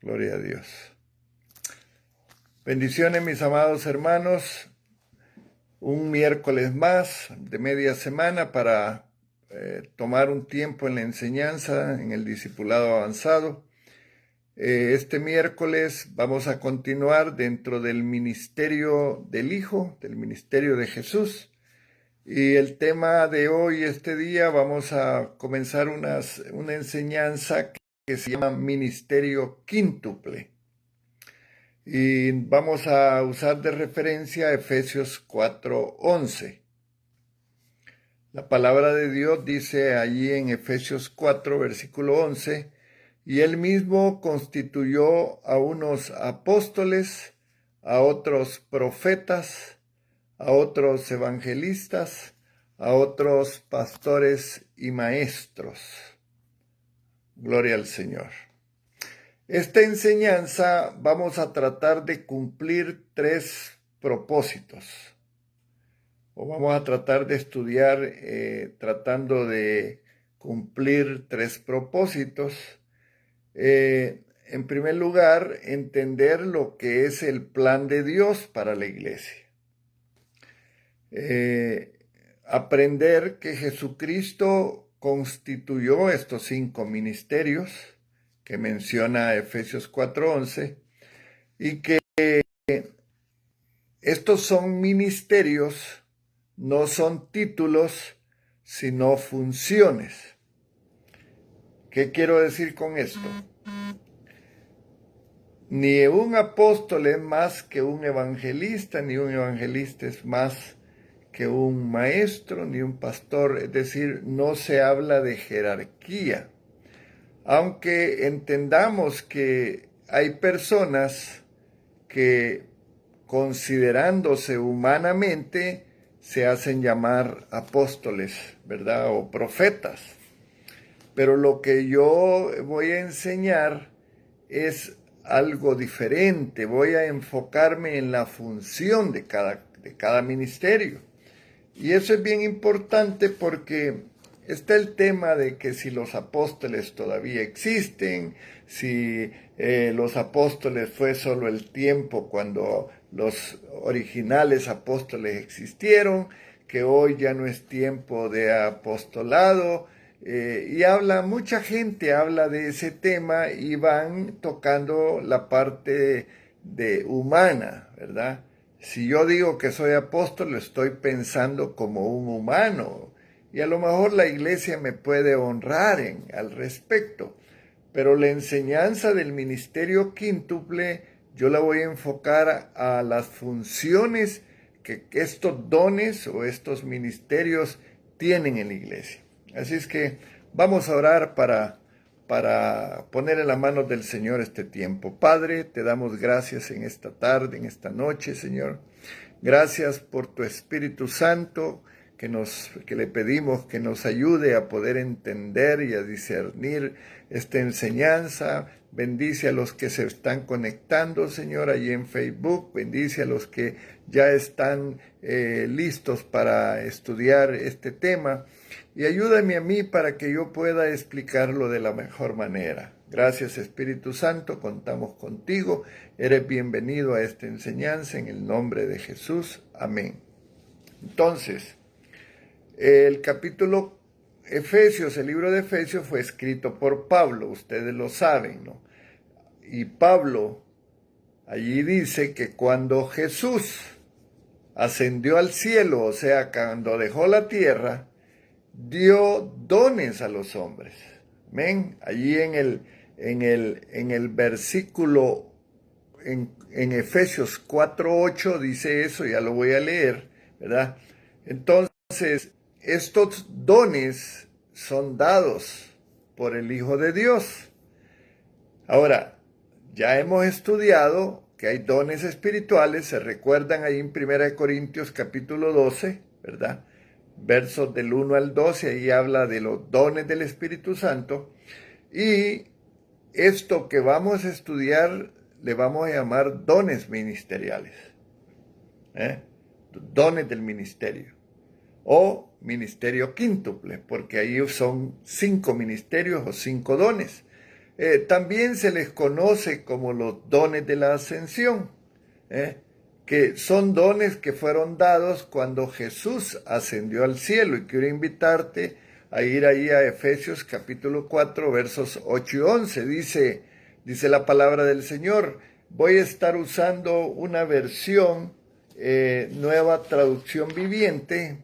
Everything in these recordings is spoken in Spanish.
Gloria a Dios. Bendiciones, mis amados hermanos. Un miércoles más de media semana para tomar un tiempo en la enseñanza, en el discipulado avanzado. Este miércoles vamos a continuar dentro del ministerio del Hijo, del ministerio de Jesús. Y el tema de hoy, este día, vamos a comenzar una enseñanza que se llama Ministerio Quíntuple. Y vamos a usar de referencia Efesios 4:11. La palabra de Dios dice allí en Efesios 4, versículo 11, y él mismo constituyó a unos apóstoles, a otros profetas, a otros evangelistas, a otros pastores y maestros. Gloria al Señor. Esta enseñanza vamos a tratar de cumplir 3 propósitos. O vamos a tratar de estudiar tratando de cumplir 3 propósitos. En primer lugar, entender lo que es el plan de Dios para la iglesia. Aprender que Jesucristo constituyó estos 5 ministerios que menciona Efesios 4:11 y que estos son ministerios, no son títulos, sino funciones. ¿Qué quiero decir con esto? Ni un apóstol es más que un evangelista, ni un evangelista es más que un maestro, ni un pastor. Es decir, no se habla de jerarquía. Aunque entendamos que hay personas que, considerándose humanamente, se hacen llamar apóstoles, ¿verdad? O profetas. Pero lo que yo voy a enseñar es algo diferente. Voy a enfocarme en la función de cada ministerio. Y eso es bien importante porque está el tema de que si los apóstoles todavía existen, si los apóstoles fue solo el tiempo cuando los originales apóstoles existieron, que hoy ya no es tiempo de apostolado, y mucha gente habla de ese tema y van tocando la parte humana, ¿verdad? Si yo digo que soy apóstol, estoy pensando como un humano. Y a lo mejor la iglesia me puede honrar al respecto. Pero la enseñanza del ministerio quíntuple, yo la voy a enfocar a las funciones que estos dones o estos ministerios tienen en la iglesia. Así es que vamos a orar para poner en las manos del Señor este tiempo. Padre, te damos gracias en esta tarde, en esta noche, Señor. Gracias por tu Espíritu Santo que le pedimos que nos ayude a poder entender y a discernir esta enseñanza. Bendice a los que se están conectando, Señor, allí en Facebook. Bendice a los que ya están listos para estudiar este tema. Y ayúdame a mí para que yo pueda explicarlo de la mejor manera. Gracias, Espíritu Santo, contamos contigo. Eres bienvenido a esta enseñanza en el nombre de Jesús. Amén. Entonces, el capítulo Efesios, el libro de Efesios fue escrito por Pablo, ustedes lo saben, ¿no? Y Pablo allí dice que cuando Jesús ascendió al cielo, o sea, cuando dejó la tierra, dio dones a los hombres. Amén. Allí en el versículo, en Efesios 4:8 dice eso, ya lo voy a leer, ¿verdad? Entonces, estos dones son dados por el Hijo de Dios. Ahora, ya hemos estudiado que hay dones espirituales, se recuerdan ahí en 1 Corintios capítulo 12, ¿verdad? Versos del 1 al 12, ahí habla de los dones del Espíritu Santo. Y esto que vamos a estudiar le vamos a llamar dones ministeriales. Dones del ministerio. O ministerio quíntuple, porque ahí son 5 ministerios o 5 dones. También se les conoce como los dones de la ascensión, que son dones que fueron dados cuando Jesús ascendió al cielo. Y quiero invitarte a ir ahí a Efesios capítulo 4, versos 8 y 11. Dice la palabra del Señor. Voy a estar usando una versión, nueva traducción viviente,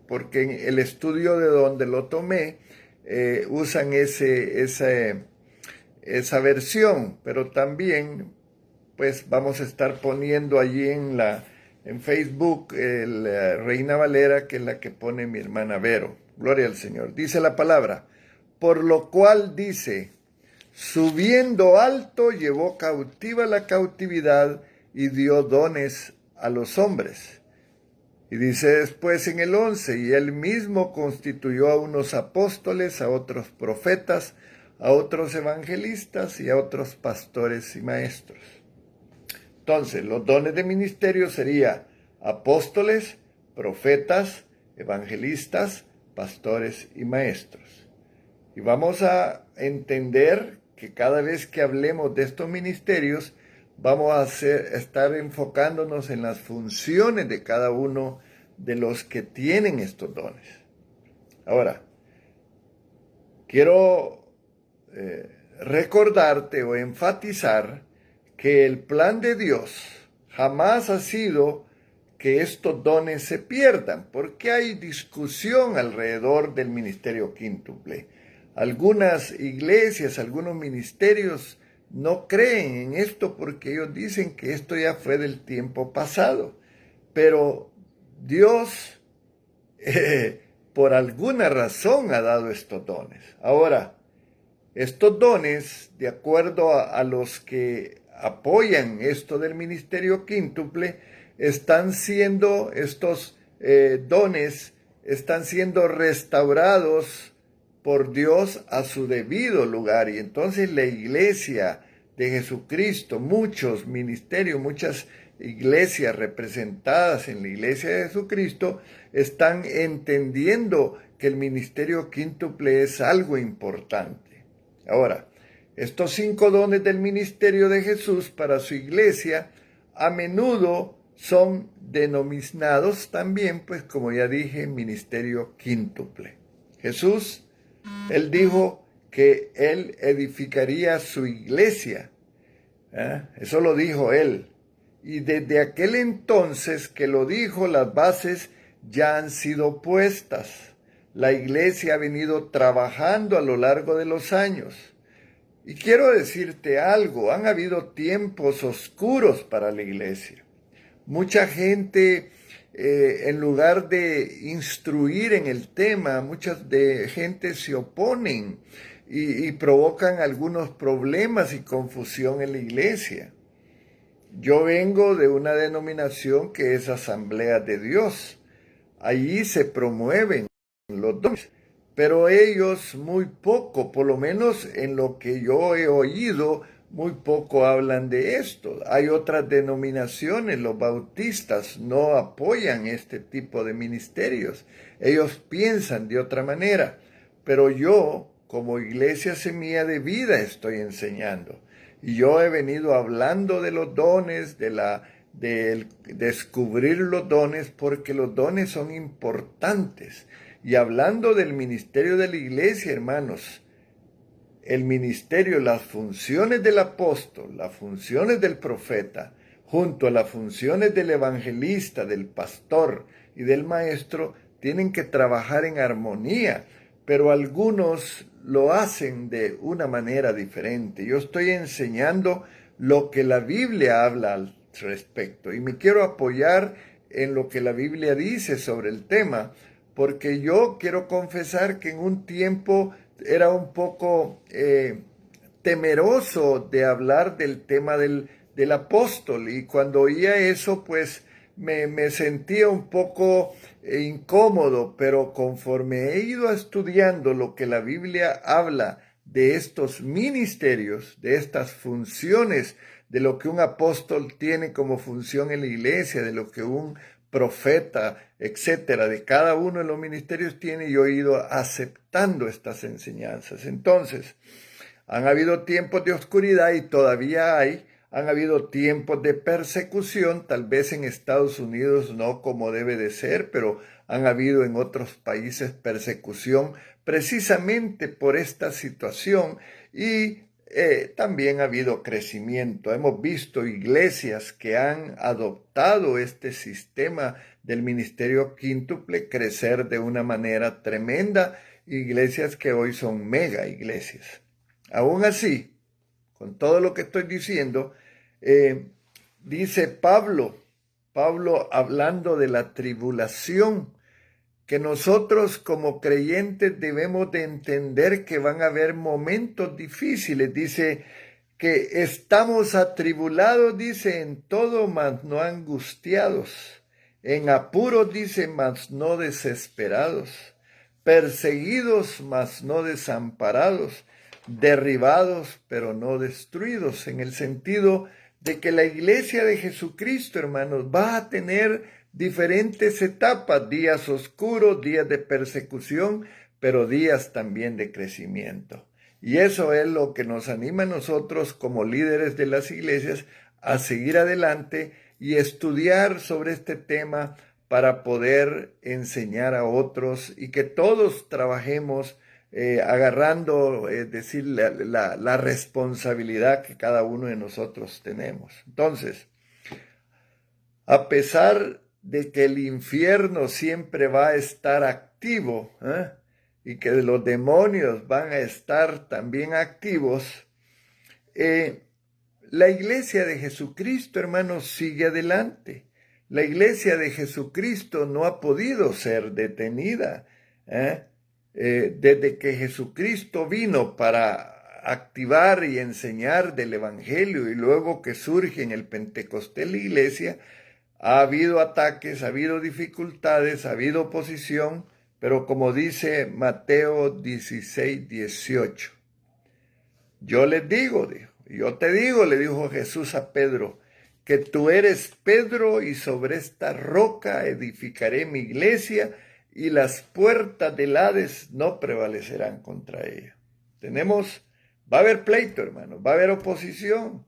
porque en el estudio de donde lo tomé, usan esa versión, pero también pues vamos a estar poniendo allí en Facebook la Reina Valera, que es la que pone mi hermana Vero. Gloria al Señor. Dice la palabra, por lo cual dice, subiendo alto llevó cautiva la cautividad y dio dones a los hombres. Y dice después en el 11, y él mismo constituyó a unos apóstoles, a otros profetas, a otros evangelistas y a otros pastores y maestros. Entonces, los dones de ministerio serían apóstoles, profetas, evangelistas, pastores y maestros. Y vamos a entender que cada vez que hablemos de estos ministerios, vamos a estar enfocándonos en las funciones de cada uno de los que tienen estos dones. Ahora, quiero recordarte o enfatizar que el plan de Dios jamás ha sido que estos dones se pierdan, porque hay discusión alrededor del ministerio quíntuple. Algunas iglesias, algunos ministerios no creen en esto porque ellos dicen que esto ya fue del tiempo pasado. Pero Dios, por alguna razón, ha dado estos dones. Ahora, estos dones, de acuerdo a los que apoyan esto del ministerio quíntuple, estos dones están siendo restaurados por Dios a su debido lugar. Y entonces la iglesia de Jesucristo, muchos ministerios, muchas iglesias representadas en la iglesia de Jesucristo, están entendiendo que el ministerio quíntuple es algo importante. Ahora, estos 5 dones del ministerio de Jesús para su iglesia a menudo son denominados también, pues como ya dije, ministerio quíntuple. Jesús, él dijo que él edificaría su iglesia. Eso lo dijo él. Y desde aquel entonces que lo dijo, las bases ya han sido puestas. La iglesia ha venido trabajando a lo largo de los años. Y quiero decirte algo, han habido tiempos oscuros para la iglesia. Mucha gente, en lugar de instruir en el tema, muchas de gente se oponen y provocan algunos problemas y confusión en la iglesia. Yo vengo de una denominación que es Asamblea de Dios. Allí se promueven los dones, pero ellos muy poco, por lo menos en lo que yo he oído, muy poco hablan de esto. Hay otras denominaciones, los bautistas no apoyan este tipo de ministerios. Ellos piensan de otra manera, pero yo, como Iglesia Semilla de Vida, estoy enseñando. Y yo he venido hablando de los dones, de descubrir los dones, porque los dones son importantes. Y hablando del ministerio de la iglesia, hermanos, el ministerio, las funciones del apóstol, las funciones del profeta, junto a las funciones del evangelista, del pastor y del maestro, tienen que trabajar en armonía, pero algunos lo hacen de una manera diferente. Yo estoy enseñando lo que la Biblia habla al respecto y me quiero apoyar en lo que la Biblia dice sobre el tema, porque yo quiero confesar que en un tiempo era un poco temeroso de hablar del tema del apóstol, y cuando oía eso pues me sentía un poco incómodo, pero conforme he ido estudiando lo que la Biblia habla de estos ministerios, de estas funciones, de lo que un apóstol tiene como función en la iglesia, de lo que un profeta, etcétera, de cada uno de los ministerios tiene, yo he ido aceptando estas enseñanzas. Entonces, Han habido tiempos de oscuridad y todavía hay. Han habido tiempos de persecución, tal vez en Estados Unidos no como debe de ser, pero han habido en otros países persecución precisamente por esta situación y también ha habido crecimiento. Hemos visto iglesias que han adoptado este sistema del ministerio quíntuple crecer de una manera tremenda, iglesias que hoy son mega iglesias. Aún así, con todo lo que estoy diciendo, dice Pablo hablando de la tribulación, que nosotros como creyentes debemos de entender que van a haber momentos difíciles. Dice que estamos atribulados, dice, en todo, mas no angustiados. En apuros, dice, mas no desesperados. Perseguidos, mas no desamparados. Derribados, pero no destruidos. En el sentido de que la iglesia de Jesucristo, hermanos, va a tener diferentes etapas, días oscuros, días de persecución, pero días también de crecimiento. Y eso es lo que nos anima a nosotros como líderes de las iglesias a seguir adelante y estudiar sobre este tema para poder enseñar a otros y que todos trabajemos agarrando, es decir, la responsabilidad que cada uno de nosotros tenemos. Entonces, a pesar de que el infierno siempre va a estar activo, y que los demonios van a estar también activos, la iglesia de Jesucristo, hermanos, sigue adelante. La iglesia de Jesucristo no ha podido ser detenida. Desde que Jesucristo vino para activar y enseñar del Evangelio y luego que surge en el Pentecostés la iglesia, ha habido ataques, ha habido dificultades, ha habido oposición, pero como dice Mateo 16, 18, yo les digo, yo te digo, le dijo Jesús a Pedro, que tú eres Pedro y sobre esta roca edificaré mi iglesia y las puertas del Hades no prevalecerán contra ella. Va a haber pleito, hermano, va a haber oposición.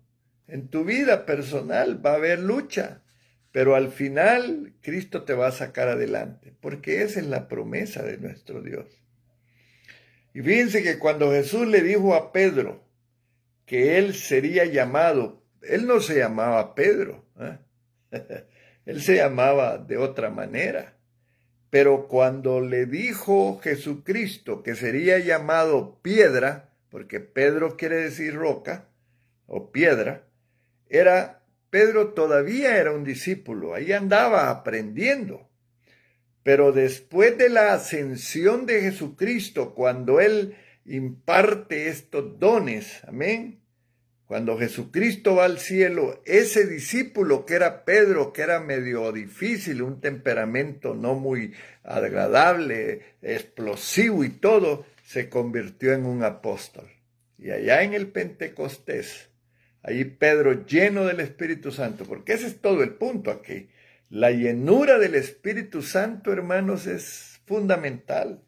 En tu vida personal va a haber lucha. Pero al final Cristo te va a sacar adelante, porque esa es la promesa de nuestro Dios. Y fíjense que cuando Jesús le dijo a Pedro que él sería llamado, él no se llamaba Pedro, él se llamaba de otra manera. Pero cuando le dijo Jesucristo que sería llamado piedra, porque Pedro quiere decir roca o piedra, Pedro todavía era un discípulo, ahí andaba aprendiendo. Pero después de la ascensión de Jesucristo, cuando Él imparte estos dones, amén, cuando Jesucristo va al cielo, ese discípulo que era Pedro, que era medio difícil, un temperamento no muy agradable, explosivo y todo, se convirtió en un apóstol. Y allá en el Pentecostés, ahí Pedro lleno del Espíritu Santo, porque ese es todo el punto aquí. La llenura del Espíritu Santo, hermanos, es fundamental.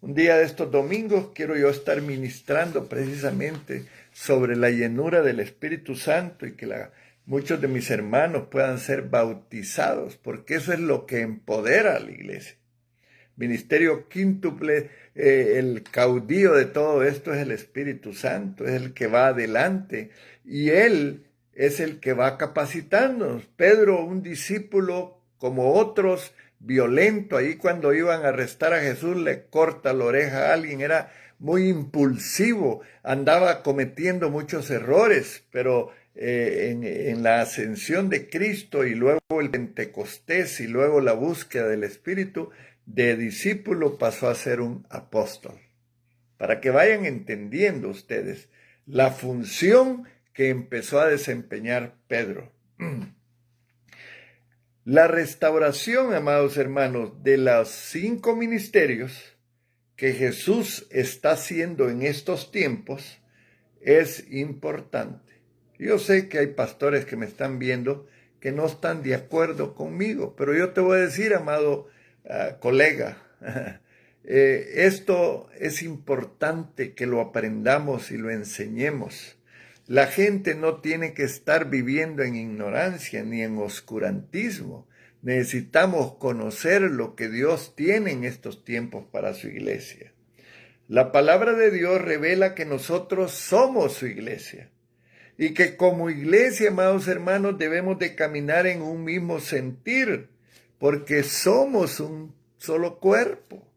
Un día de estos domingos quiero yo estar ministrando precisamente sobre la llenura del Espíritu Santo y que muchos de mis hermanos puedan ser bautizados, porque eso es lo que empodera a la iglesia. Ministerio quíntuple, el caudillo de todo esto es el Espíritu Santo, es el que va adelante y Él es el que va capacitándonos. Pedro, un discípulo como otros, violento, ahí cuando iban a arrestar a Jesús le corta la oreja a alguien, era muy impulsivo, andaba cometiendo muchos errores, pero en la ascensión de Cristo y luego el Pentecostés y luego la búsqueda del Espíritu, de discípulo pasó a ser un apóstol. Para que vayan entendiendo ustedes la función que empezó a desempeñar Pedro. La restauración, amados hermanos, de los 5 ministerios que Jesús está haciendo en estos tiempos es importante. Yo sé que hay pastores que me están viendo que no están de acuerdo conmigo, pero yo te voy a decir, amado colega, Esto es importante que lo aprendamos y lo enseñemos. La gente no tiene que estar viviendo en ignorancia ni en oscurantismo. Necesitamos conocer lo que Dios tiene en estos tiempos para su iglesia. La palabra de Dios revela que nosotros somos su iglesia y que como iglesia, amados hermanos, debemos de caminar en un mismo sentir, porque somos un solo cuerpo.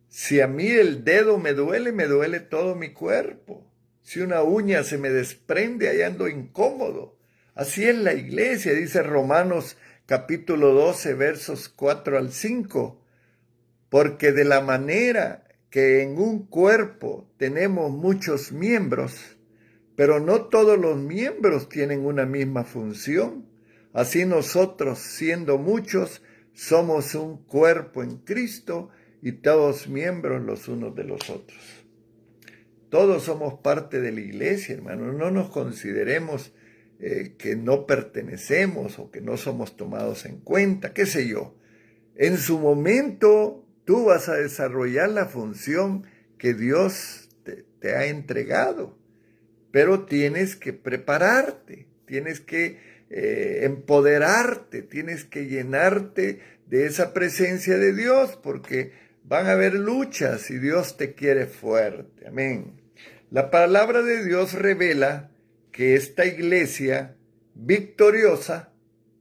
Si a mí el dedo me duele todo mi cuerpo. Si una uña se me desprende, ahí ando incómodo. Así es la iglesia, dice Romanos capítulo 12, versos 4 al 5. Porque de la manera que en un cuerpo tenemos muchos miembros, pero no todos los miembros tienen una misma función, así nosotros, siendo muchos, somos un cuerpo en Cristo y todos miembros los unos de los otros. Todos somos parte de la iglesia, hermanos. No nos consideremos que no pertenecemos o que no somos tomados en cuenta, qué sé yo. En su momento, tú vas a desarrollar la función que Dios te ha entregado, pero tienes que prepararte, tienes que empoderarte, tienes que llenarte de esa presencia de Dios, porque van a haber luchas y Dios te quiere fuerte. Amén. La palabra de Dios revela que esta iglesia victoriosa,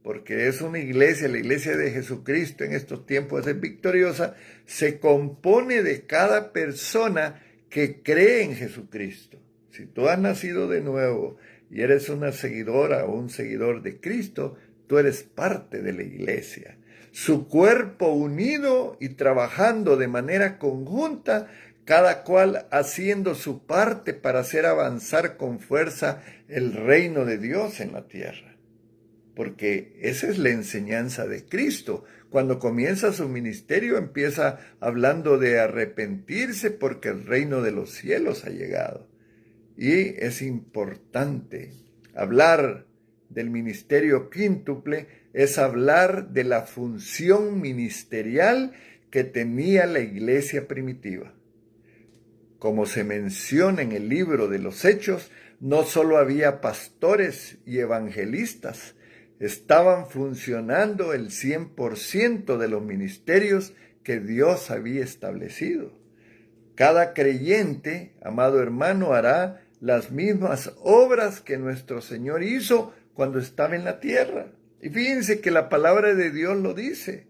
porque es una iglesia, la iglesia de Jesucristo en estos tiempos es victoriosa, se compone de cada persona que cree en Jesucristo. Si tú has nacido de nuevo y eres una seguidora o un seguidor de Cristo, tú eres parte de la iglesia. Su cuerpo unido y trabajando de manera conjunta, cada cual haciendo su parte para hacer avanzar con fuerza el reino de Dios en la tierra. Porque esa es la enseñanza de Cristo. Cuando comienza su ministerio empieza hablando de arrepentirse porque el reino de los cielos ha llegado. Y es importante hablar del ministerio quíntuple, es hablar de la función ministerial que tenía la iglesia primitiva. Como se menciona en el libro de los Hechos, no solo había pastores y evangelistas, estaban funcionando el 100% de los ministerios que Dios había establecido. Cada creyente, amado hermano, hará las mismas obras que nuestro Señor hizo cuando estaba en la tierra. Y fíjense que la palabra de Dios lo dice.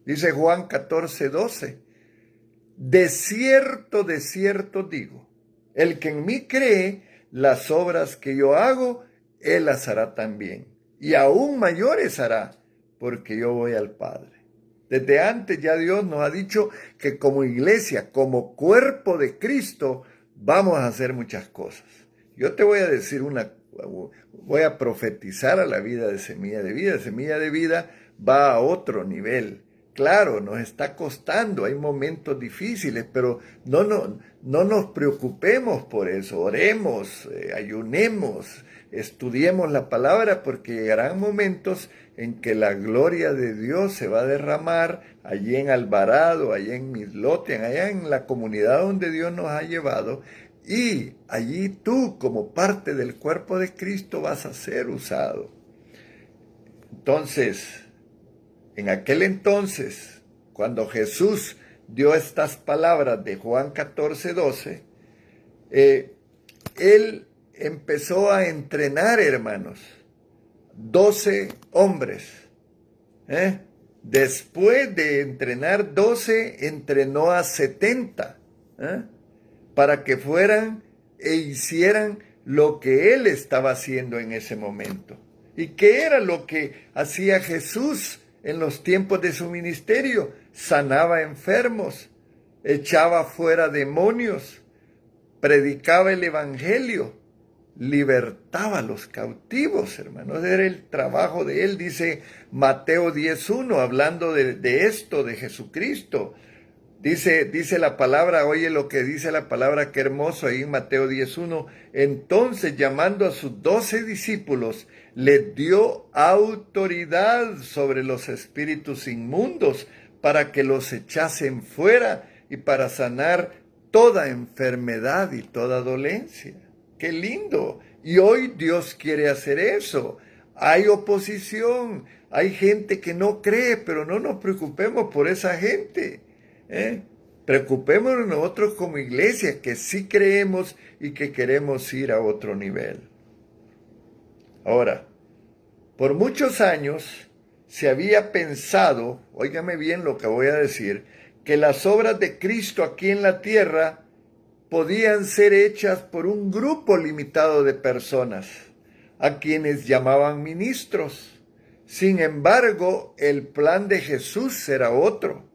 Dice Juan 14, 12. De cierto digo, el que en mí cree, las obras que yo hago, él las hará también. Y aún mayores hará, porque yo voy al Padre. Desde antes ya Dios nos ha dicho que como iglesia, como cuerpo de Cristo, vamos a hacer muchas cosas. Yo te voy a decir voy a profetizar a la vida de Semilla de Vida. Semilla de Vida va a otro nivel. Claro, nos está costando, hay momentos difíciles, pero no nos preocupemos por eso. Oremos, ayunemos, estudiemos la palabra, porque llegarán momentos en que la gloria de Dios se va a derramar allí en Alvarado, allí en Midlothian, allá en la comunidad donde Dios nos ha llevado, y allí tú, como parte del cuerpo de Cristo, vas a ser usado. Entonces, en aquel entonces, cuando Jesús dio estas palabras de Juan 14, 12, Él empezó a entrenar, hermanos, 12 hombres. Después de entrenar 12, entrenó a 70, para que fueran e hicieran lo que Él estaba haciendo en ese momento. ¿Y qué era lo que hacía Jesús en los tiempos de su ministerio? Sanaba enfermos, echaba fuera demonios, predicaba el evangelio, libertaba a los cautivos, hermanos. Era el trabajo de él, dice Mateo 10:1, hablando de esto, de Jesucristo. Dice la palabra, oye lo que dice la palabra, qué hermoso ahí en Mateo 10:1. Entonces, llamando a sus 12 discípulos, les dio autoridad sobre los espíritus inmundos para que los echasen fuera y para sanar toda enfermedad y toda dolencia. ¡Qué lindo! Y hoy Dios quiere hacer eso. Hay oposición, hay gente que no cree, pero no nos preocupemos por esa gente. Preocupémonos nosotros como iglesia, que sí creemos y que queremos ir a otro nivel. Ahora, por muchos años se había pensado, óigame bien lo que voy a decir, que las obras de Cristo aquí en la tierra podían ser hechas por un grupo limitado de personas, a quienes llamaban ministros. Sin embargo, el plan de Jesús era otro.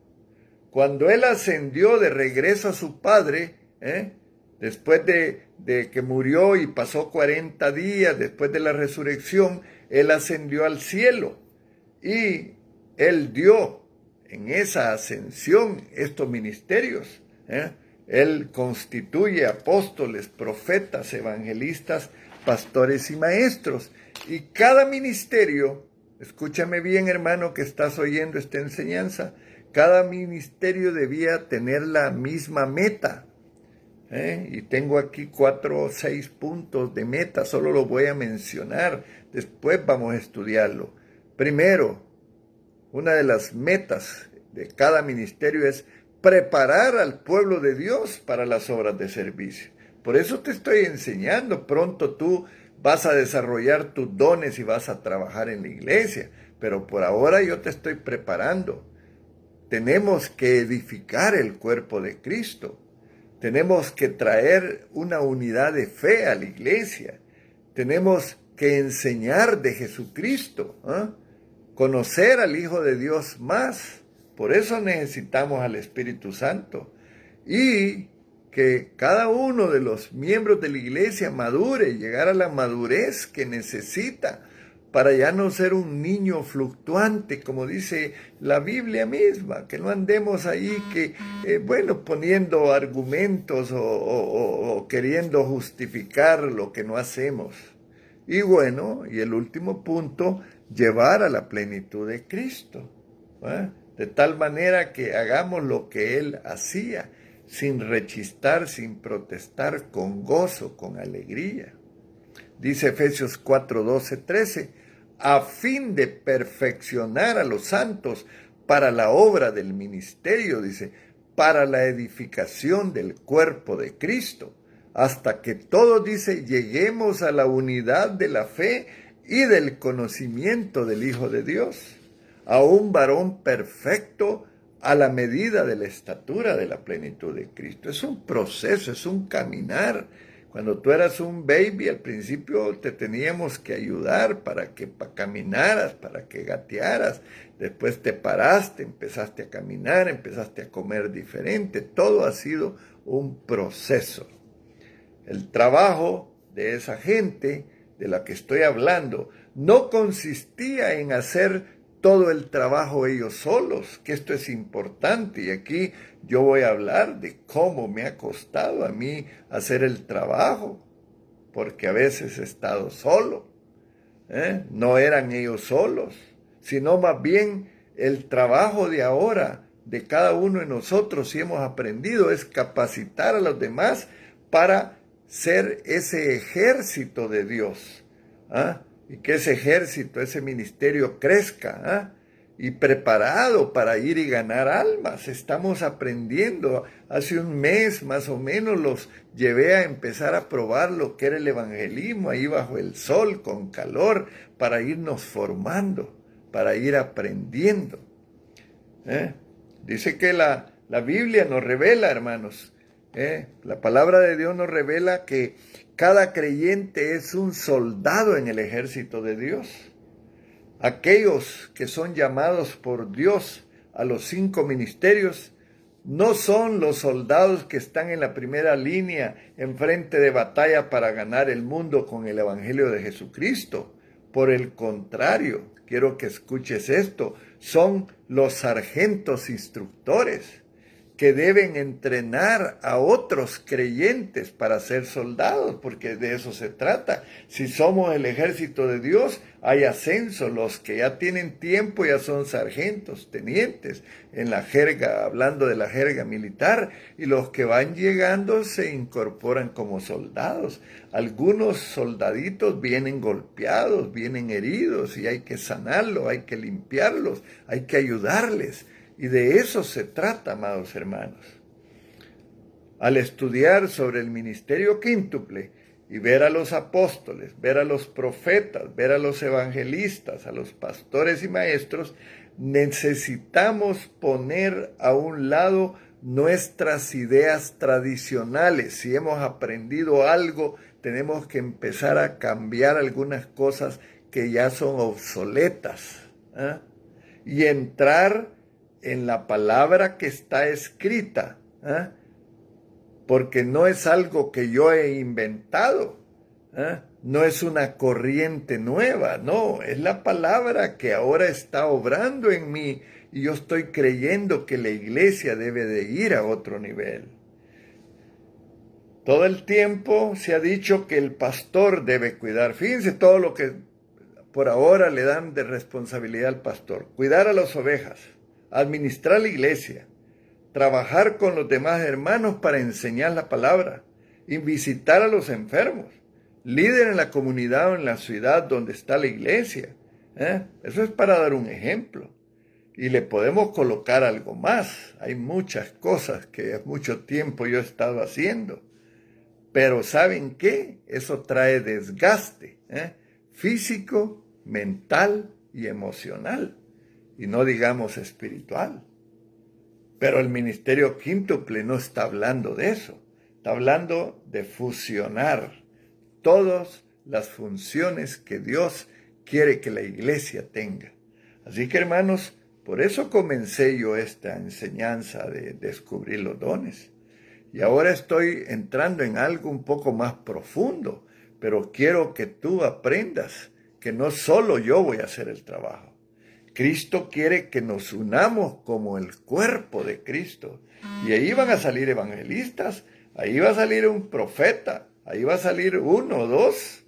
Cuando Él ascendió de regreso a su Padre, después de que murió y pasó 40 días después de la resurrección, Él ascendió al cielo y Él dio en esa ascensión estos ministerios. Él constituye apóstoles, profetas, evangelistas, pastores y maestros. Y cada ministerio, escúchame bien hermano que estás oyendo esta enseñanza, cada ministerio debía tener la misma meta. Y tengo aquí 4 o 6 puntos de meta, solo lo voy a mencionar, después vamos a estudiarlo. Primero, una de las metas de cada ministerio es preparar al pueblo de Dios para las obras de servicio. Por eso te estoy enseñando, pronto tú vas a desarrollar tus dones y vas a trabajar en la iglesia, pero por ahora yo te estoy preparando. Tenemos que edificar el cuerpo de Cristo. Tenemos que traer una unidad de fe a la iglesia. Tenemos que enseñar de Jesucristo, conocer al Hijo de Dios más. Por eso necesitamos al Espíritu Santo. Y que cada uno de los miembros de la iglesia madure, llegar a la madurez que necesita para ya no ser un niño fluctuante, como dice la Biblia misma, que no andemos ahí poniendo argumentos o queriendo justificar lo que no hacemos. Y bueno, y el último punto, llevar a la plenitud de Cristo, de tal manera que hagamos lo que Él hacía, sin rechistar, sin protestar, con gozo, con alegría. Dice Efesios 4, 12, 13, a fin de perfeccionar a los santos para la obra del ministerio, dice, para la edificación del cuerpo de Cristo, hasta que todos, dice, lleguemos a la unidad de la fe y del conocimiento del Hijo de Dios, a un varón perfecto a la medida de la estatura de la plenitud de Cristo. Es un proceso, es un caminar. Cuando tú eras un baby, al principio te teníamos que ayudar para que caminaras, para que gatearas. Después te paraste, empezaste a caminar, empezaste a comer diferente. Todo ha sido un proceso. El trabajo de esa gente de la que estoy hablando no consistía en hacer todo el trabajo ellos solos, que esto es importante. Y aquí yo voy a hablar de cómo me ha costado a mí hacer el trabajo, porque a veces he estado solo. No eran ellos solos, sino más bien el trabajo de ahora, de cada uno de nosotros, si hemos aprendido, es capacitar a los demás para ser ese ejército de Dios. Y que ese ejército, ese ministerio crezca, y preparado para ir y ganar almas. Estamos aprendiendo. Hace un mes más o menos los llevé a empezar a probar lo que era el evangelismo, ahí bajo el sol, con calor, para irnos formando, para ir aprendiendo. Dice que la Biblia nos revela, hermanos, la palabra de Dios nos revela que cada creyente es un soldado en el ejército de Dios. Aquellos que son llamados por Dios a los 5 ministerios no son los soldados que están en la primera línea en frente de batalla para ganar el mundo con el evangelio de Jesucristo. Por el contrario, quiero que escuches esto, son los sargentos instructores que deben entrenar a otros creyentes para ser soldados, porque de eso se trata. Si somos el ejército de Dios, hay ascenso. Los que ya tienen tiempo ya son sargentos, tenientes, en la jerga, hablando de la jerga militar, y los que van llegando se incorporan como soldados. Algunos soldaditos vienen golpeados, vienen heridos, y hay que sanarlos, hay que limpiarlos, hay que ayudarles. Y de eso se trata, amados hermanos. Al estudiar sobre el ministerio quíntuple y ver a los apóstoles, ver a los profetas, ver a los evangelistas, a los pastores y maestros, necesitamos poner a un lado nuestras ideas tradicionales. Si hemos aprendido algo, tenemos que empezar a cambiar algunas cosas que ya son obsoletas, ¿eh? Y entrar en la palabra que está escrita, ¿eh? Porque no es algo que yo he inventado, ¿eh? No es una corriente nueva, no, es la palabra que ahora está obrando en mí y yo estoy creyendo que la iglesia debe de ir a otro nivel. Todo el tiempo se ha dicho que el pastor debe cuidar. Fíjense todo lo que por ahora le dan de responsabilidad al pastor: cuidar a las ovejas, administrar la iglesia, trabajar con los demás hermanos para enseñar la palabra, y visitar a los enfermos, líder en la comunidad o en la ciudad donde está la iglesia. Eso es para dar un ejemplo. Y le podemos colocar algo más. Hay muchas cosas que hace mucho tiempo yo he estado haciendo. Pero ¿saben qué? Eso trae desgaste, físico, mental y emocional. Y no digamos espiritual. Pero el ministerio quíntuple no está hablando de eso. Está hablando de fusionar todas las funciones que Dios quiere que la iglesia tenga. Así que, hermanos, por eso comencé yo esta enseñanza de descubrir los dones. Y ahora estoy entrando en algo un poco más profundo, pero quiero que tú aprendas que no solo yo voy a hacer el trabajo. Cristo quiere que nos unamos como el cuerpo de Cristo. Y ahí van a salir evangelistas, ahí va a salir un profeta, ahí va a salir uno o dos,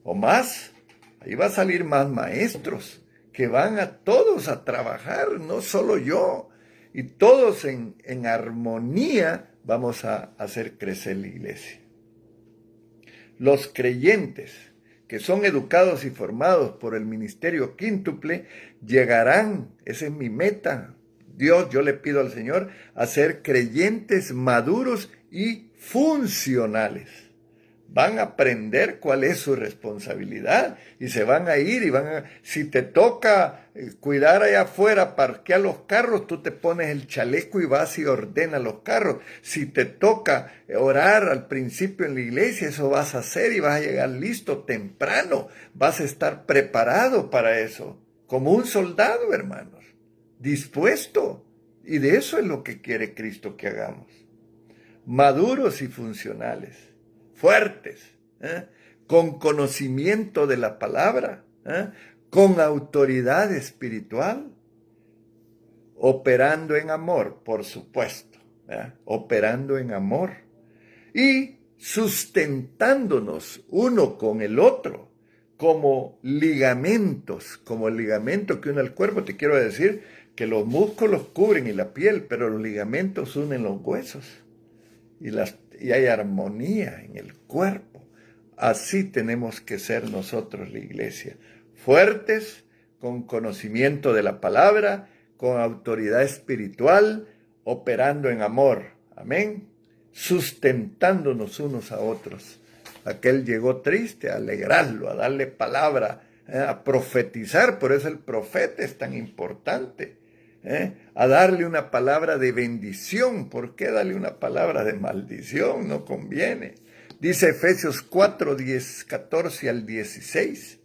o más. Ahí va a salir más maestros que van a todos a trabajar, no solo yo. Y todos en armonía vamos a hacer crecer la iglesia. Los creyentes que son educados y formados por el ministerio quíntuple, llegarán, esa es mi meta. Yo le pido al Señor a ser creyentes maduros y funcionales. Van a aprender cuál es su responsabilidad y se van a ir si te toca cuidar allá afuera, parquear los carros, tú te pones el chaleco y vas y ordenas los carros. Si te toca orar al principio en la iglesia, eso vas a hacer y vas a llegar listo temprano. Vas a estar preparado para eso, como un soldado, hermanos, dispuesto. Y de eso es lo que quiere Cristo que hagamos. Maduros y funcionales. Fuertes, con conocimiento de la palabra, con autoridad espiritual, operando en amor, por supuesto, operando en amor y sustentándonos uno con el otro como ligamentos, como el ligamento que une el cuerpo. Te quiero decir que los músculos cubren y la piel, pero los ligamentos unen los huesos y hay armonía en el cuerpo. Así tenemos que ser nosotros, la iglesia, fuertes, con conocimiento de la palabra, con autoridad espiritual, operando en amor. Amén. Sustentándonos unos a otros. Aquel llegó triste, a alegrarlo, a darle palabra, a profetizar. Por eso el profeta es tan importante. A darle una palabra de bendición. ¿Por qué darle una palabra de maldición? No conviene. Dice Efesios 4, 14 al 16.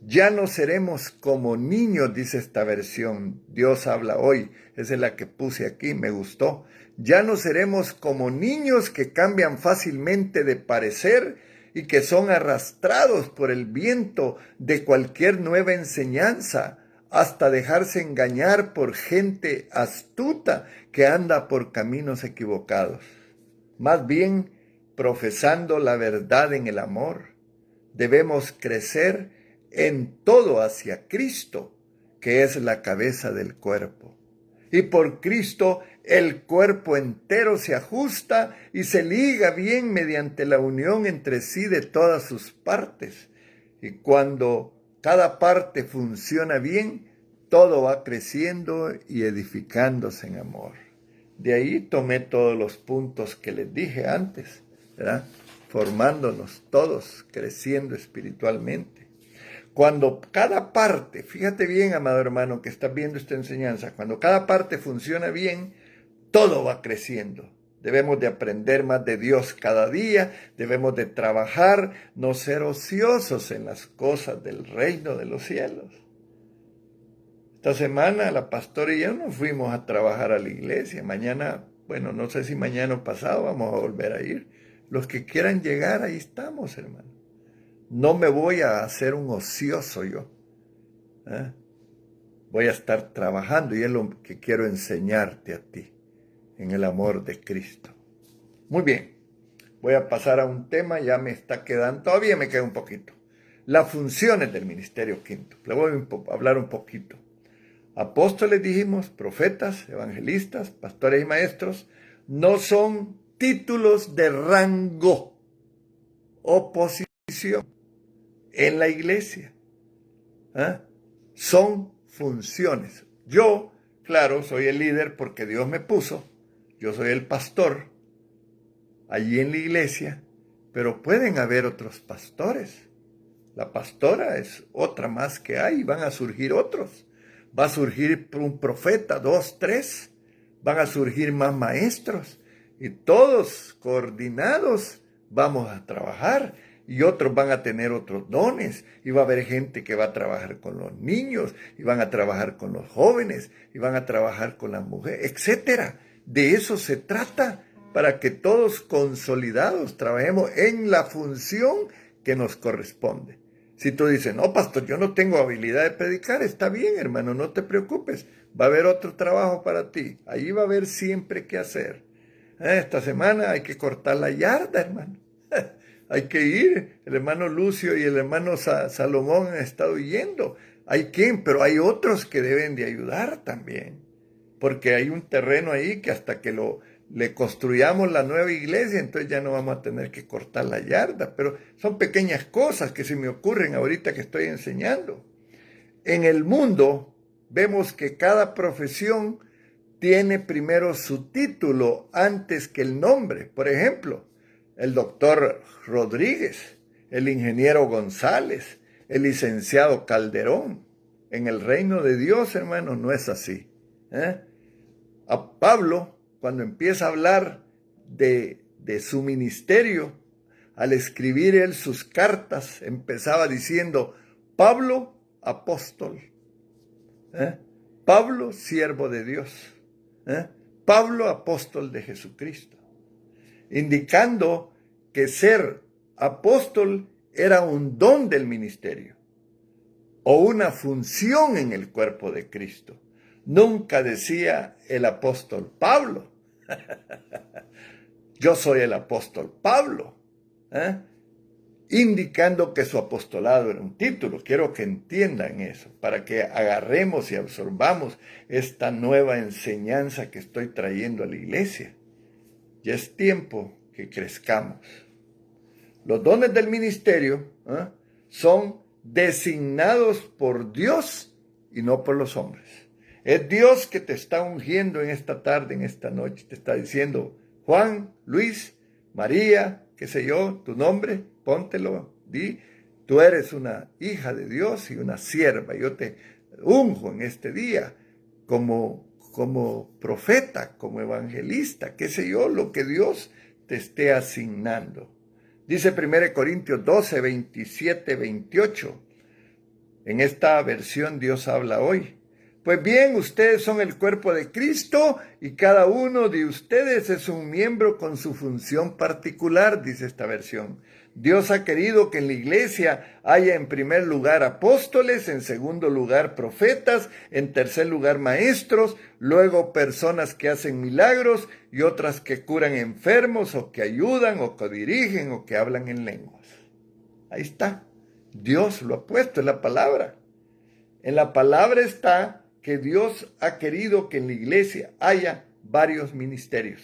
Ya no seremos como niños, dice esta versión. Dios habla hoy. Esa es la que puse aquí, me gustó. Ya no seremos como niños que cambian fácilmente de parecer y que son arrastrados por el viento de cualquier nueva enseñanza. hasta dejarse engañar por gente astuta que anda por caminos equivocados. Más bien, profesando la verdad en el amor, debemos crecer en todo hacia Cristo, que es la cabeza del cuerpo. Y por Cristo el cuerpo entero se ajusta y se liga bien mediante la unión entre sí de todas sus partes. Y cuando cada parte funciona bien, todo va creciendo y edificándose en amor. De ahí tomé todos los puntos que les dije antes, ¿verdad? Formándonos todos, creciendo espiritualmente. Cuando cada parte, fíjate bien, amado hermano, que estás viendo esta enseñanza, cuando cada parte funciona bien, todo va creciendo. Debemos de aprender más de Dios cada día, debemos de trabajar, no ser ociosos en las cosas del reino de los cielos. Esta semana la pastora y yo nos fuimos a trabajar a la iglesia. Mañana, bueno, no sé si mañana o pasado vamos a volver a ir. Los que quieran llegar, ahí estamos, hermano. No me voy a hacer un ocioso yo. Voy a estar trabajando y es lo que quiero enseñarte a ti en el amor de Cristo. Muy bien, voy a pasar a un tema, ya me está quedando, todavía me queda un poquito. Las funciones del ministerio quinto. Le voy a hablar un poquito. Apóstoles dijimos, profetas, evangelistas, pastores y maestros, no son títulos de rango o posición en la iglesia. Son funciones. Yo, claro, soy el líder porque Dios me puso. Yo soy el pastor allí en la iglesia, pero pueden haber otros pastores. La pastora es otra más que hay, van a surgir otros. Va a surgir un profeta, 2, 3. Van a surgir más maestros. Y todos coordinados vamos a trabajar. Y otros van a tener otros dones. Y va a haber gente que va a trabajar con los niños. Y van a trabajar con los jóvenes. Y van a trabajar con las mujeres, etc. De eso se trata, para que todos consolidados trabajemos en la función que nos corresponde. Si tú dices, no, pastor, yo no tengo habilidad de predicar, está bien, hermano, no te preocupes. Va a haber otro trabajo para ti. Ahí va a haber siempre que hacer. Esta semana hay que cortar la yarda, hermano. Hay que ir. El hermano Lucio y el hermano Salomón han estado yendo. Hay quien, pero hay otros que deben de ayudar también. Porque hay un terreno ahí que hasta que le construyamos la nueva iglesia, entonces ya no vamos a tener que cortar la yarda. Pero son pequeñas cosas que se me ocurren ahorita que estoy enseñando. En el mundo vemos que cada profesión tiene primero su título antes que el nombre. Por ejemplo, el doctor Rodríguez, el ingeniero González, el licenciado Calderón. En el reino de Dios, hermanos, no es así. A Pablo, cuando empieza a hablar de su ministerio, al escribir él sus cartas, empezaba diciendo, Pablo, apóstol. Pablo, siervo de Dios. Pablo, apóstol de Jesucristo. Indicando que ser apóstol era un don del ministerio o una función en el cuerpo de Cristo. Nunca decía el apóstol Pablo. Yo soy el apóstol Pablo. Indicando que su apostolado era un título. Quiero que entiendan eso, para que agarremos y absorbamos esta nueva enseñanza que estoy trayendo a la iglesia. Ya es tiempo que crezcamos. Los dones del ministerio son designados por Dios y no por los hombres. Es Dios que te está ungiendo en esta tarde, en esta noche. Te está diciendo, Juan, Luis, María, qué sé yo, tu nombre, póntelo, di, tú eres una hija de Dios y una sierva. Yo te unjo en este día como profeta, como evangelista, qué sé yo, lo que Dios te esté asignando. Dice 1 Corintios 12, 27, 28. En esta versión Dios habla hoy. Pues bien, ustedes son el cuerpo de Cristo y cada uno de ustedes es un miembro con su función particular, dice esta versión. Dios ha querido que en la iglesia haya en primer lugar apóstoles, en segundo lugar profetas, en tercer lugar maestros, luego personas que hacen milagros y otras que curan enfermos o que ayudan o que dirigen o que hablan en lenguas. Ahí está. Dios lo ha puesto en la palabra. En la palabra está que Dios ha querido que en la iglesia haya varios ministerios.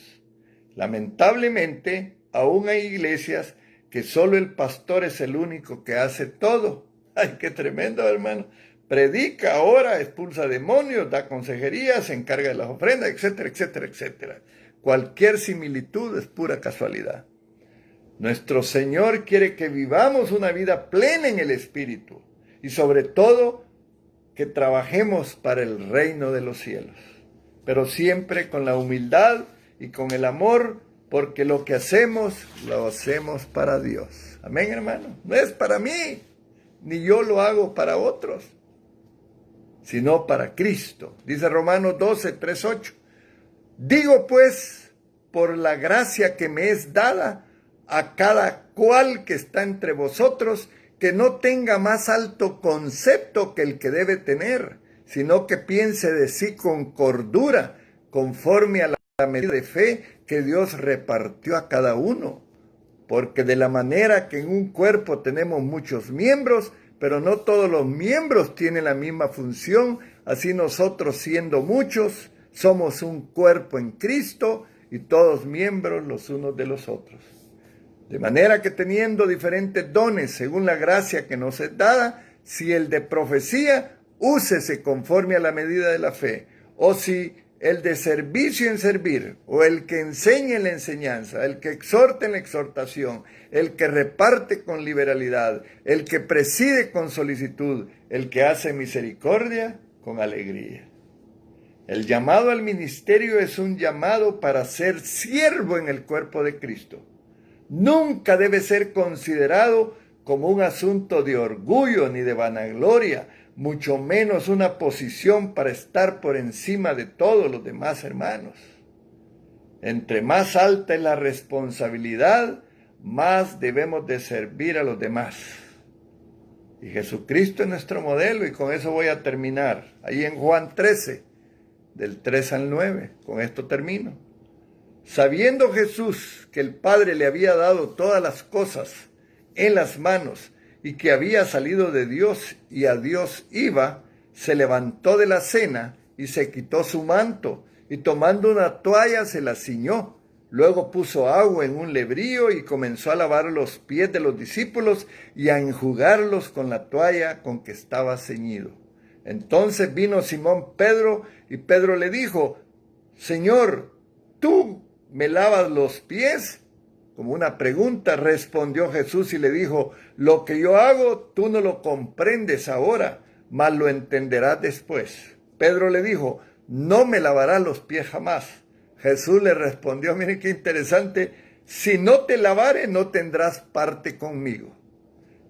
Lamentablemente, aún hay iglesias que solo el pastor es el único que hace todo. ¡Ay, qué tremendo, hermano! Predica, ora, expulsa demonios, da consejería, se encarga de las ofrendas, etcétera, etcétera, etcétera. Cualquier similitud es pura casualidad. Nuestro Señor quiere que vivamos una vida plena en el Espíritu y sobre todo que trabajemos para el reino de los cielos, pero siempre con la humildad y con el amor, porque lo que hacemos, lo hacemos para Dios. Amén, hermano. No es para mí, ni yo lo hago para otros, sino para Cristo. Dice Romanos 12, 3, 8. Digo pues, por la gracia que me es dada, a cada cual que está entre vosotros, que no tenga más alto concepto que el que debe tener, sino que piense de sí con cordura, conforme a la medida de fe que Dios repartió a cada uno. Porque de la manera que en un cuerpo tenemos muchos miembros, pero no todos los miembros tienen la misma función, así nosotros, siendo muchos, somos un cuerpo en Cristo y todos miembros los unos de los otros. De manera que teniendo diferentes dones según la gracia que nos es dada, si el de profecía, úsese conforme a la medida de la fe, o si el de servicio en servir, o el que enseña en la enseñanza, el que exhorta en la exhortación, el que reparte con liberalidad, el que preside con solicitud, el que hace misericordia con alegría. El llamado al ministerio es un llamado para ser siervo en el cuerpo de Cristo. Nunca debe ser considerado como un asunto de orgullo ni de vanagloria, mucho menos una posición para estar por encima de todos los demás hermanos. Entre más alta es la responsabilidad, más debemos de servir a los demás. Y Jesucristo es nuestro modelo, y con eso voy a terminar. Ahí en Juan 13, del 3 al 9, con esto termino. Sabiendo Jesús que el Padre le había dado todas las cosas en las manos y que había salido de Dios y a Dios iba, se levantó de la cena y se quitó su manto y tomando una toalla se la ciñó. Luego puso agua en un lebrillo y comenzó a lavar los pies de los discípulos y a enjugarlos con la toalla con que estaba ceñido. Entonces vino Simón Pedro y Pedro le dijo: Señor, ¿tú me lavas los pies? Como una pregunta respondió Jesús y le dijo: lo que yo hago tú no lo comprendes ahora, mas lo entenderás después. Pedro le dijo: no me lavarás los pies jamás. Jesús le respondió, miren qué interesante: si no te lavare no tendrás parte conmigo.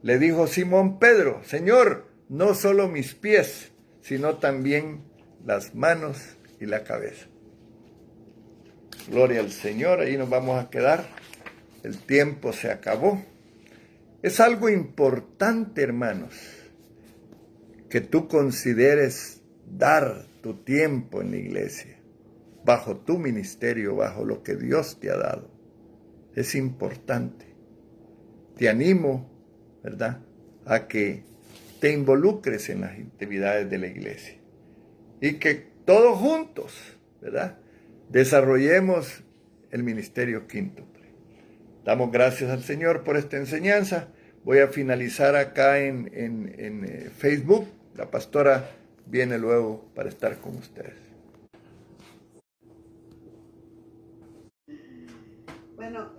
Le dijo Simón Pedro: Señor, no solo mis pies, sino también las manos y la cabeza. Gloria al Señor, ahí nos vamos a quedar. El tiempo se acabó. Es algo importante, hermanos, que tú consideres dar tu tiempo en la iglesia, bajo tu ministerio, bajo lo que Dios te ha dado. Es importante. Te animo, ¿verdad?, a que te involucres en las actividades de la iglesia y que todos juntos, ¿verdad?, desarrollemos el ministerio quíntuple. Damos gracias al Señor por esta enseñanza. Voy a finalizar acá en Facebook. La pastora viene luego para estar con ustedes. Bueno.